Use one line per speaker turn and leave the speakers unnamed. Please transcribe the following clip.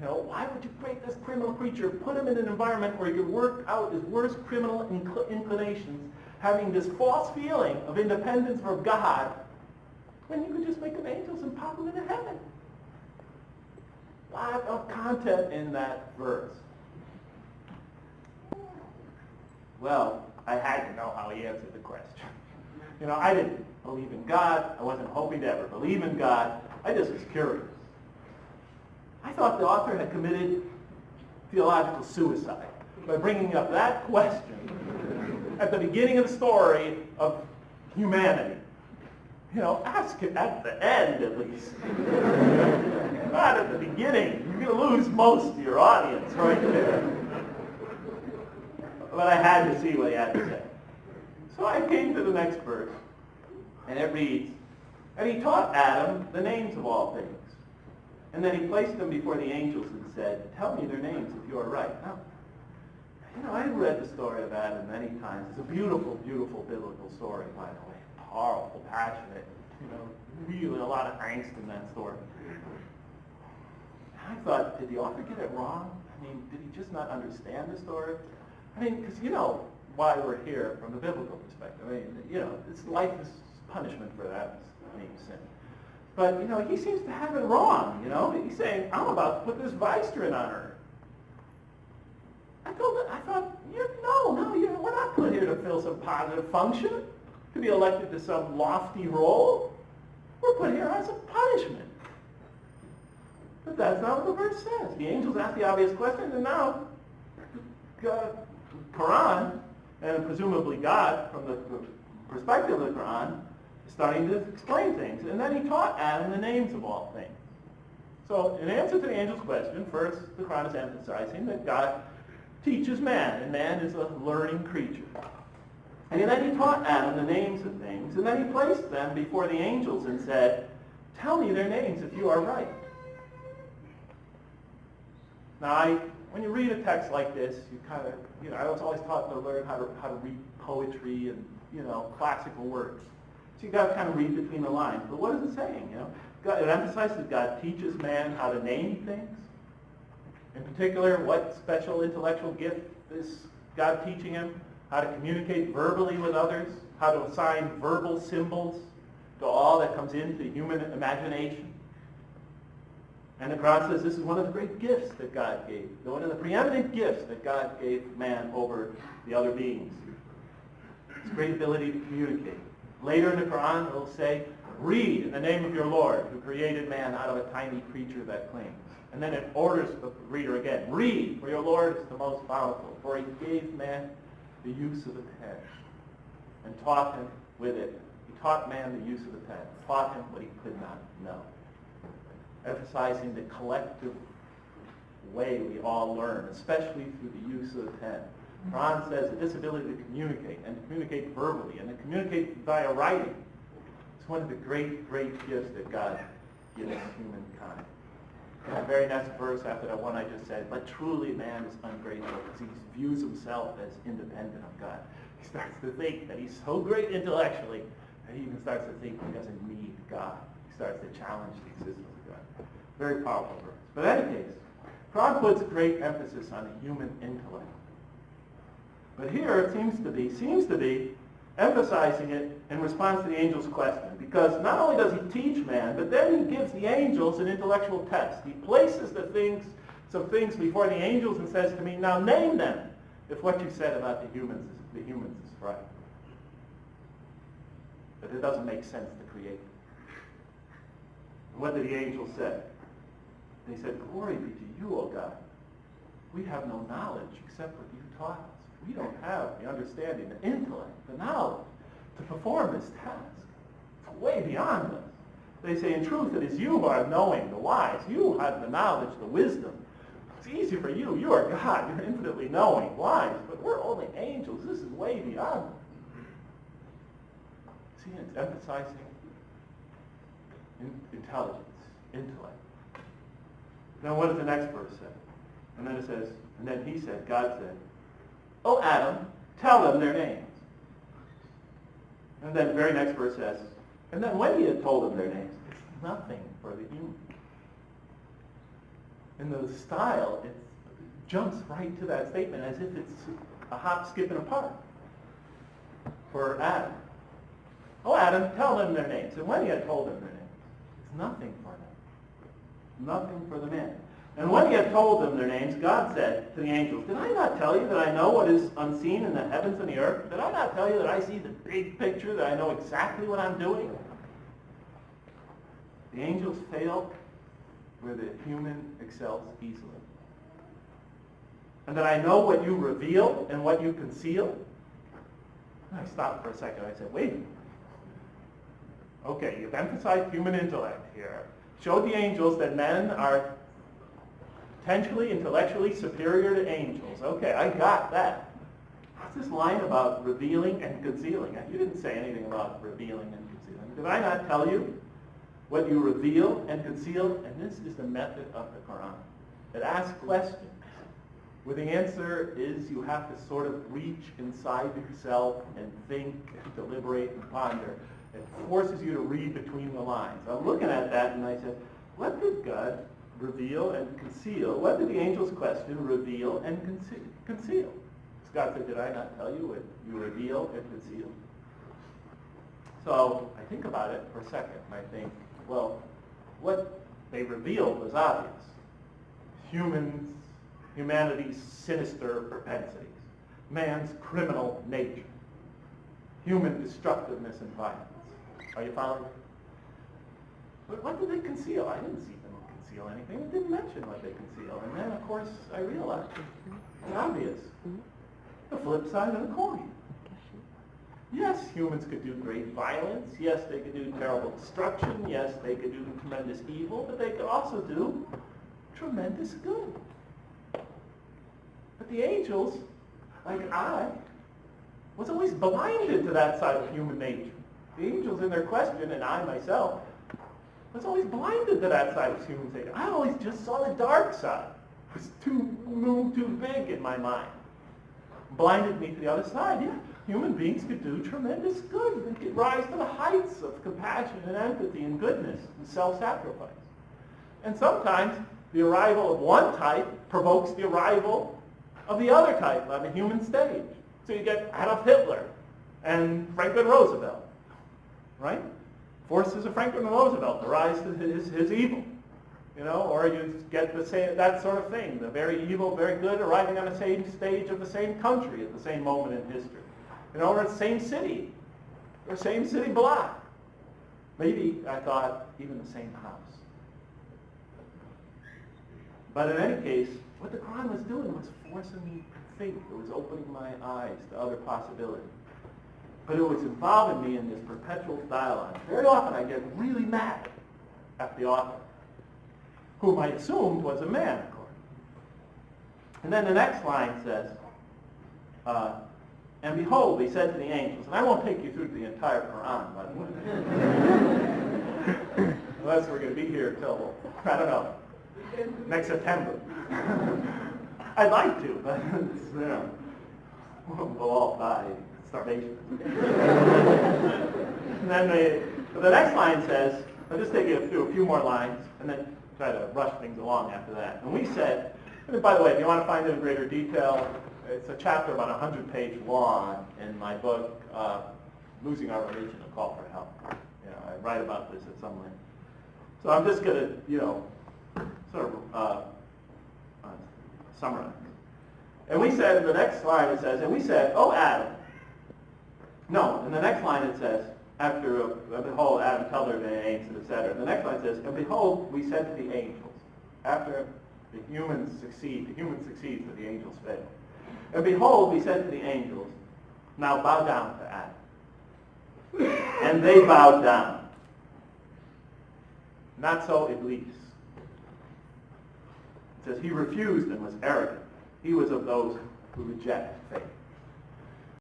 You know, why would you create this criminal creature, put him in an environment where he could work out his worst criminal inclinations, having this false feeling of independence from God, when you could just make them angels and pop them into heaven? A lot of content in that verse. Well, I had to know how he answered the question. You know, I didn't believe in God. I wasn't hoping to ever believe in God. I just was curious. I thought the author had committed theological suicide by bringing up that question at the beginning of the story of humanity. You know, ask it at the end at least. Not at the beginning. You're going to lose most of your audience right there. But I had to see what he had to say. So I came to the next verse, and it reads, "And he taught Adam the names of all things. And then he placed them before the angels and said, 'Tell me their names if you are right.'" Now, you know, I've read the story of Adam many times. It's a beautiful, beautiful biblical story, by the way. Powerful, passionate, you know, really a lot of angst in that story. I thought, did the author get it wrong? I mean, did he just not understand the story? I mean, because you know why we're here from a biblical perspective. I mean, you know, life is punishment for that being sin. But, you know, he seems to have it wrong, you know. He's saying, I'm about to put this vicegerent on her. I thought, we're not put here to fill some positive function, to be elected to some lofty role. We're put here as a punishment. But that's not what the verse says. The angels ask the obvious question, and now Quran, and presumably God, from the perspective of the Quran, is starting to explain things. And then he taught Adam the names of all things. So in answer to the angel's question, first the Quran is emphasizing that God teaches man, and man is a learning creature. And then he taught Adam the names of things, and then he placed them before the angels and said, "Tell me their names if you are right." Now, when you read a text like this, you kind of, you know, I was always taught to learn how to read poetry and, you know, classical works. So you got to kind of read between the lines. But what is it saying? You know, it emphasizes God teaches man how to name things. In particular, what special intellectual gift is God teaching him? How to communicate verbally with others, how to assign verbal symbols to all that comes into human imagination. And the Quran says this is one of the great gifts that God gave, one of the preeminent gifts that God gave man over the other beings. This great ability to communicate. Later in the Quran it will say, "Read in the name of your Lord, who created man out of a tiny creature that clings." And then it orders the reader again, "Read, for your Lord is the most bountiful, for he gave man the use of the pen and taught him with it." He taught man the use of the pen, taught him what he could not know. Emphasizing the collective way we all learn, especially through the use of the pen. Quran says that this ability to communicate, and to communicate verbally, and to communicate via writing, is one of the great, great gifts that God gives humankind. In the very next verse after that one I just said, "But truly man is ungrateful because he views himself as independent of God." He starts to think that he's so great intellectually that he even starts to think he doesn't need God. He starts to challenge the existence of God. Very powerful verse. But in any case, Quran puts great emphasis on the human intellect. But here it seems to be emphasizing it in response to the angel's question. Because not only does he teach man, but then he gives the angels an intellectual test. He places some things before the angels and says to me, "Now name them if what you said about the humans is right." But it doesn't make sense to create them. What did the angels say? They said, "Glory be to you, O God. We have no knowledge except what you taught us. We don't have the understanding, the intellect, the knowledge to perform this task. It's way beyond us." They say, "In truth, it is you who are knowing, the wise. You have the knowledge, the wisdom. It's easy for you. You are God. You're infinitely knowing, wise. But we're only angels. This is way beyond us." See, it's emphasizing intelligence, intellect. Now what does the next verse say? And then it says, and then he said, God said, "O Adam, tell them their names." And then the very next verse says, and then when he had told them their names, it's nothing for the human. in the style, it jumps right to that statement as if it's a hop, skip, and a putt for Adam. Oh, Adam, tell them their names. And when he had told them their names, it's nothing for them. Nothing for the man. And when he had told them their names, God said to the angels, did I not tell you that I know what is unseen in the heavens and the earth? Did I not tell you that I see the big picture, that I know exactly what I'm doing? The angels fail where the human excels easily. And that I know what you reveal and what you conceal. And I stopped for a second. I said, wait a minute. Okay, you've emphasized human intellect here. Showed the angels that men are potentially intellectually superior to angels. Okay, I got that. What's this line about revealing and concealing? You didn't say anything about revealing and concealing. Did I not tell you what you reveal and conceal? And this is the method of the Quran. It asks questions where the answer is you have to sort of reach inside yourself and think and deliberate and ponder. It forces you to read between the lines. I'm looking at that and I said, what did God reveal and conceal? What did the angel's question reveal and conceal? God said, did I not tell you what you reveal and conceal? So I think about it for a second and I think, well, what they revealed was obvious. Humanity's sinister propensities, man's criminal nature, human destructiveness and violence. Are you following me? But what did they conceal? I didn't see them conceal anything. It didn't mention what they conceal. And then, of course, I realized it's obvious. The flip side of the coin. Yes, humans could do great violence. Yes, they could do terrible destruction. Yes, they could do tremendous evil. But they could also do tremendous good. But the angels, like I, was always blinded to that side of human nature. The angels in their question, and I myself, was always blinded to that side of human nature. I always just saw the dark side. It was too big in my mind. Blinded me to the other side. Yeah, human beings could do tremendous good. They could rise to the heights of compassion and empathy and goodness and self-sacrifice. And sometimes the arrival of one type provokes the arrival of the other type on the human stage. So you get Adolf Hitler and Franklin Roosevelt, right? Forces of Franklin Roosevelt to rise to his evil, or you get that sort of thing, the very evil, very good, arriving on the same stage of the same country at the same moment in history, or the same city, or same city block. Maybe, I thought, even the same house. But in any case, what the Quran was doing was forcing me to think. It was opening my eyes to other possibilities. But it was involving me in this perpetual dialogue. Very often I get really mad at the author, whom I assumed was a man, of course. And then the next line says, and behold, he said to the angels, and I won't take you through the entire Quran, by the way. Unless we're going to be here till, I don't know, next September. I'd like to, but we'll all die of starvation. And then the next line says, I'll just take you through a few more lines, and then try to rush things along after that. And we said, and by the way, if you want to find it in greater detail, it's a chapter about 100-page long in my book, Losing Our Religion, A Call for Help. I write about this at some length. So I'm just going to, sort of summarize. And we said in the next line it says, and we said, oh Adam. No, in the next line it says, after, behold, Adam told her the names, etc. The next line says, and behold, we said to the angels, after the humans succeeds, but the angels fail. And behold, we said to the angels, now bow down to Adam. And they bowed down. Not so Iblis. It says he refused and was arrogant. He was of those who reject faith.